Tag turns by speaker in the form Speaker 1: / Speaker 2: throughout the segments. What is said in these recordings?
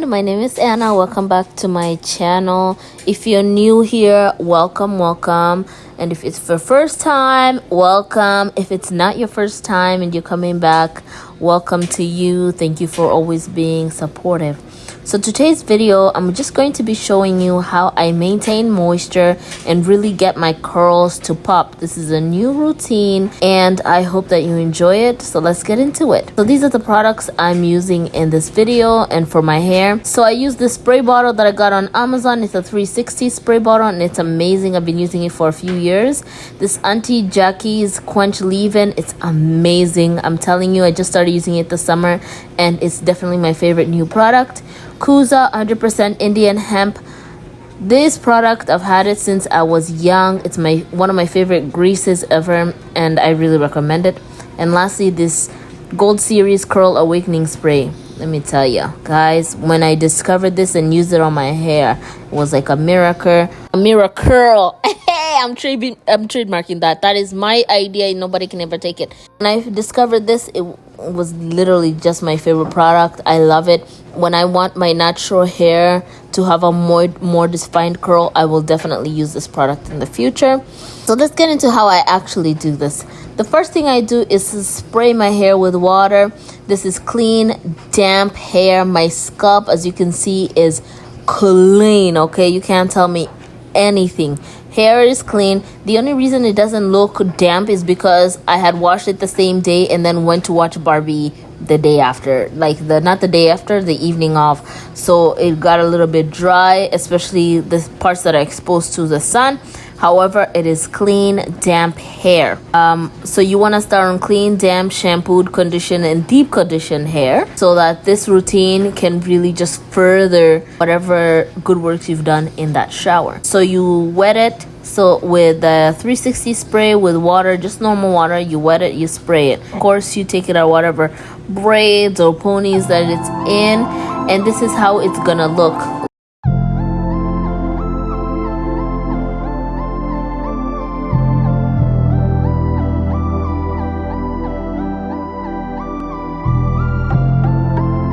Speaker 1: my name is Anna. Welcome back to my channel. If you're new here, welcome. And if it's for first time, welcome. If it's not your first time and you're coming back, welcome to you. Thank you for always being supportive. So today's video, I'm just going to be showing you how I maintain moisture and really get my curls to pop. This is a new routine and I hope that you enjoy it. So let's get into it. So these are the products I'm using in this video and for my hair. So I use this spray bottle that I got on Amazon. It's a 360 spray bottle and it's amazing. I've been using it for a few years. This Auntie Jackie's Quench Leave-In, it's amazing. I'm telling you, I just started using it this summer and it's definitely my favorite new product. Kuza 100% Indian hemp. This product, I've had it since I was young. It's one of my favorite greases ever and I really recommend it. And lastly, this Gold Series Curl Awakening Spray. Let me tell you guys, when I discovered this and used it on my hair, it was like a miracle. I'm trademarking that. That is my idea. Nobody can ever take it. When I discovered this, it was literally just my favorite product. I love it. When I want my natural hair to have a more defined curl, I will definitely use this product in the future. So let's get into how I actually do this. The first thing I do is to spray my hair with water. This is clean, damp hair. My scalp, as you can see, is clean, okay? You can't tell me anything. Hair is clean. The only reason it doesn't look damp is because I had washed it the same day and then went to watch Barbie the day after, not the day after, the evening off. So it got a little bit dry, especially the parts that are exposed to the sun. However, it is clean, damp hair. So you want to start on clean, damp, shampooed, conditioned, and deep conditioned hair so that this routine can really just further whatever good works you've done in that shower. So you wet it. So with the 360 spray with water, just normal water, you wet it, you spray it. Of course, you take it out whatever braids or ponies that it's in, and this is how it's gonna look.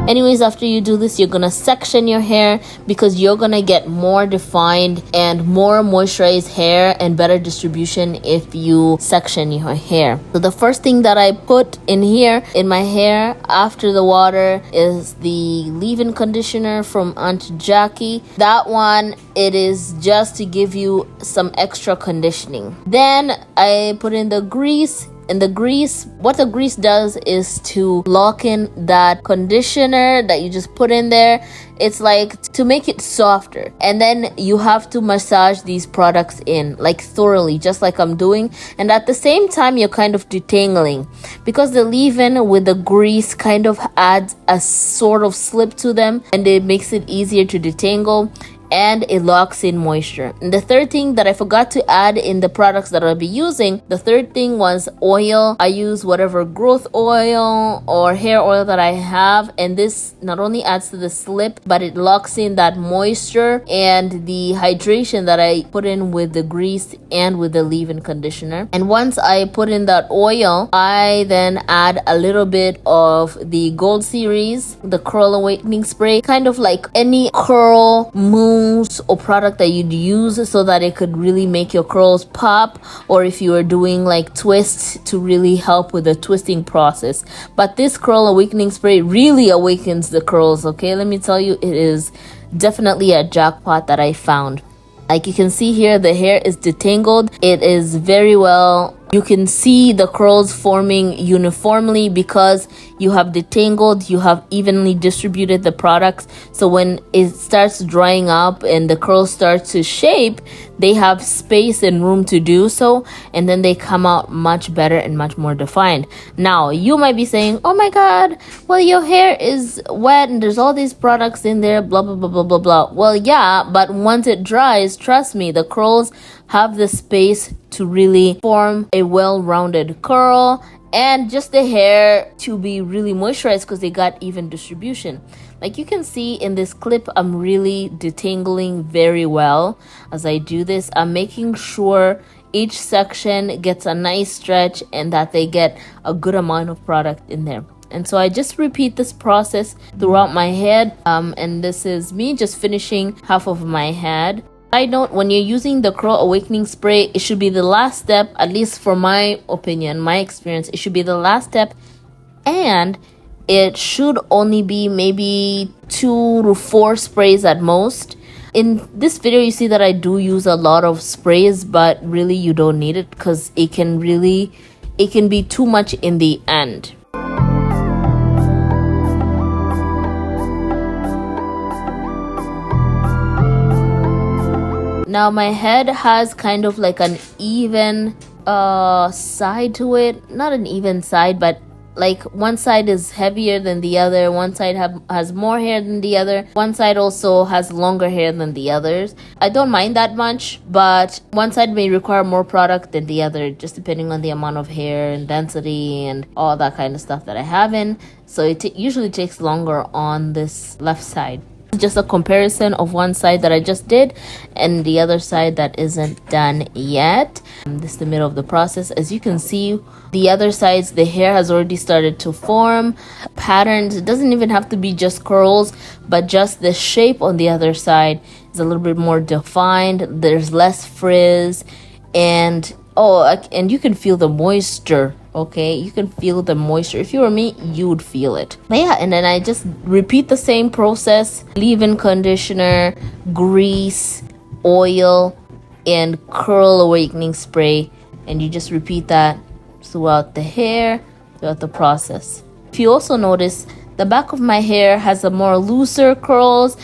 Speaker 1: Anyways, after you do this, you're gonna section your hair because you're gonna get more defined and more moisturized hair and better distribution if you section your hair. So the first thing that I put in here in my hair after the water is the leave-in conditioner from Aunt Jackie. That one, it is just to give you some extra conditioning. Then I put in the grease. And what the grease does is to lock in that conditioner that you just put in there. It's like to make it softer. And then you have to massage these products in like thoroughly, just like I'm doing. And at the same time, you're kind of detangling because the leave-in with the grease kind of adds a sort of slip to them and it makes it easier to detangle. And it locks in moisture. And the third thing that I forgot to add in the products that I'll be using, the third thing was oil. I use whatever growth oil or hair oil that I have, and this not only adds to the slip, but it locks in that moisture and the hydration that I put in with the grease and with the leave-in conditioner. And once I put in that oil, I then add a little bit of the Gold Series, the Curl Awakening Spray, kind of like any curl mousse or product that you'd use so that it could really make your curls pop, or if you are doing like twists to really help with the twisting process. But this Curl Awakening Spray really awakens the curls, okay? Let me tell you, it is definitely a jackpot that I found. Like you can see here, the hair is detangled. It is very well. You can see the curls forming uniformly because you have detangled, you have evenly distributed the products. So when it starts drying up and the curls start to shape, they have space and room to do so, and then they come out much better and much more defined. Now, you might be saying, oh my God, well, your hair is wet and there's all these products in there, blah, blah, blah, blah, blah, blah. Well, yeah, but once it dries, trust me, the curls have the space to really form a well-rounded curl and just the hair to be really moisturized because they got even distribution. Like you can see in this clip, I'm really detangling very well. As I do this, I'm making sure each section gets a nice stretch and that they get a good amount of product in there. And so I just repeat this process throughout my head. And this is me just finishing half of my head. Side note, when you're using the curl awakening spray, it should be the last step, at least for my opinion, my experience, it should be the last step, and it should only be maybe 2 to 4 sprays at most. In this video, you see that I do use a lot of sprays, but really you don't need it because it can be too much in the end. Now my head has kind of like an even side to it. Not an even side, but like one side is heavier than the other, one side has more hair than the other, one side also has longer hair than the others. I don't mind that much, but one side may require more product than the other, just depending on the amount of hair and density and all that kind of stuff that I have in. So it usually takes longer on this left side. Just a comparison of one side that I just did and the other side that isn't done yet. This is the middle of the process. As you can see, the other sides, the hair has already started to form patterns. It doesn't even have to be just curls, but just the shape on the other side is a little bit more defined. There's less frizz, and you can feel the moisture. Okay, you can feel the moisture. If you were me, you would feel it. But yeah, and then I just repeat the same process: leave-in conditioner, grease, oil, and curl awakening spray. And you just repeat that throughout the hair, throughout the process. If you also notice, the back of my hair has a more looser curls.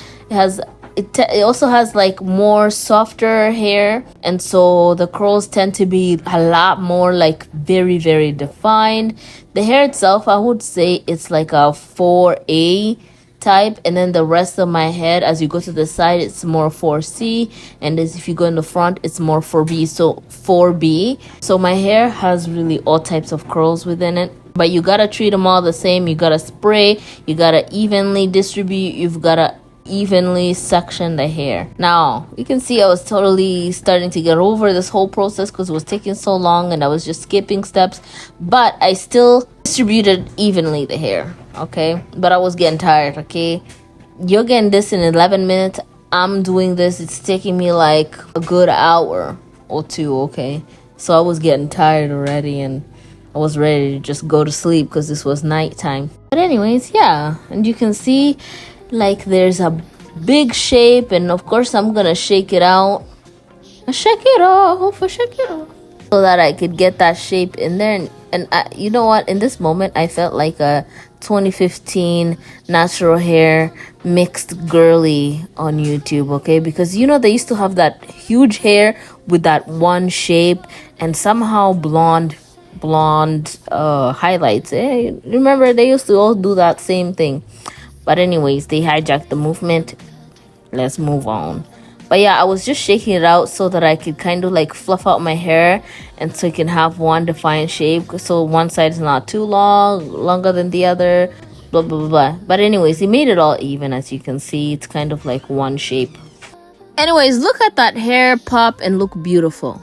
Speaker 1: It also has like more softer hair, and so the curls tend to be a lot more like very, very defined. The hair itself, I would say it's like a 4A type, and then the rest of my head, as you go to the side, it's more 4C, and as if you go in the front, it's more 4B, so 4B. So my hair has really all types of curls within it, but you gotta treat them all the same. You gotta spray, you gotta evenly distribute, you've gotta evenly section the hair. Now you can see I was totally starting to get over this whole process because it was taking so long and I was just skipping steps, but I still distributed evenly the hair. Okay, but I was getting tired. Okay, you're getting this in 11 minutes. I'm doing this, it's taking me like a good hour or two. Okay, so I was getting tired already and I was ready to just go to sleep because this was nighttime. But anyways, yeah, and you can see like there's a big shape, and of course I'm gonna shake it out. Shake it off, so that I could get that shape in there. And you know what? In this moment, I felt like a 2015 natural hair mixed girly on YouTube, okay? Because you know they used to have that huge hair with that one shape and somehow blonde highlights. Remember they used to all do that same thing. But anyways, they hijacked the movement. Let's move on. But yeah, I was just shaking it out so that I could kind of like fluff out my hair, and so it can have one defined shape. So one side is not too longer than the other, blah, blah, blah, blah. But anyways, he made it all even. As you can see, it's kind of like one shape. Anyways, look at that hair pop and look beautiful.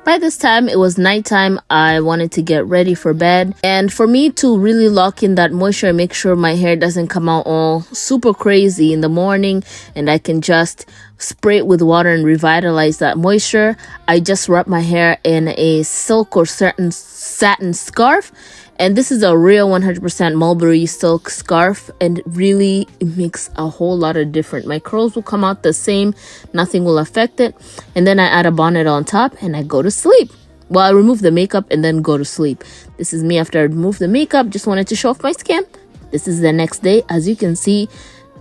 Speaker 1: By this time, it was nighttime. I wanted to get ready for bed. And for me to really lock in that moisture and make sure my hair doesn't come out all super crazy in the morning and I can just spray it with water and revitalize that moisture, I just wrap my hair in a silk or satin scarf. And this is a real 100% mulberry silk scarf, and really it makes a whole lot of difference. My curls will come out the same, nothing will affect it. And then I add a bonnet on top and I go to sleep. Well, I remove the makeup and then go to sleep. This is me after I remove the makeup. Just wanted to show off my skin. This is the next day. As you can see,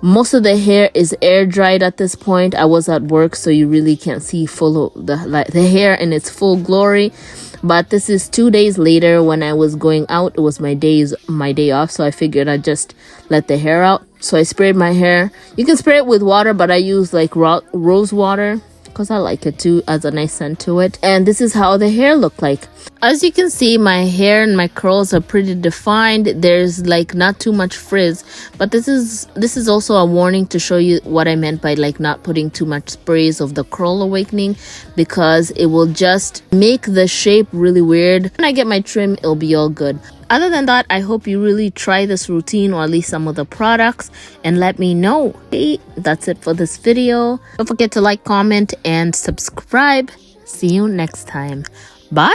Speaker 1: most of the hair is air dried at this point. I was at work, so you really can't see the hair in its full glory. But this is 2 days later. When I was going out, it was my day off, so I figured I'd just let the hair out. So I sprayed my hair. You can spray it with water, but I use like rose water. because I like it too, as a nice scent to it. And this is how the hair looked like. As you can see, my hair and my curls are pretty defined. There's like not too much frizz, but this is also a warning to show you what I meant by like not putting too much sprays of the curl awakening, because it will just make the shape really weird. When I get my trim, it'll be all good. Other than that, I hope you really try this routine, or at least some of the products, and let me know. Okay, that's it for this video. Don't forget to like, comment, and subscribe. See you next time. Bye.